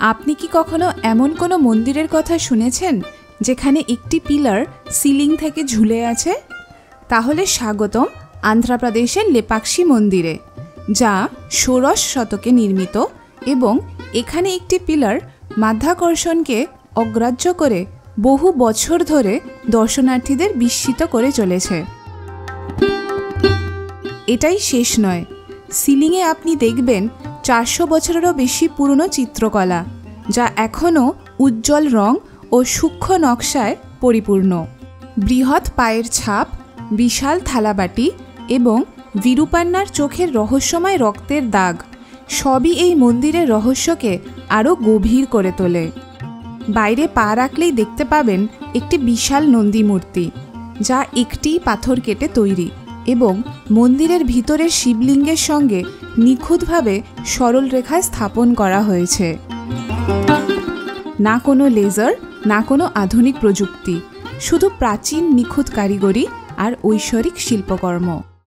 আপনি কি কখনো এমন কোনো মন্দিরের কথা শুনেছেন যেখানে একটি পিলার সিলিং থেকে ঝুলে আছে? তাহলে স্বাগতম আন্ধ্রপ্রদেশের লেপাক্ষী মন্দিরে, যা ষোড়শ শতকে নির্মিত এবং এখানে একটি পিলার মাধ্যাকর্ষণকে অগ্রাহ্য করে বহু বছর ধরে দর্শনার্থীদের বিস্মিত করে চলেছে। এটাই শেষ নয়, সিলিংয়ে আপনি দেখবেন 400 বছরেরও বেশি পুরনো চিত্রকলা, যা এখনও উজ্জ্বল রং ও সূক্ষ্ম নকশায় পরিপূর্ণ। বৃহৎ পায়ের ছাপ, বিশাল থালাবাটি এবং বিরূপান্নার চোখের রহস্যময় রক্তের দাগ সবই এই মন্দিরের রহস্যকে আরও গভীর করে তোলে। বাইরে পা রাখলেই দেখতে পাবেন একটি বিশাল নন্দী মূর্তি, যা একটি পাথর কেটে তৈরি এবং মন্দিরের ভিতরের শিবলিঙ্গের সঙ্গে নিখুঁতভাবে সরল রেখায় স্থাপন করা হয়েছে। না কোনো লেজার, না কোনো আধুনিক প্রযুক্তি, শুধু প্রাচীন নিখুঁত কারিগরি আর ঐশ্বরিক শিল্পকর্ম।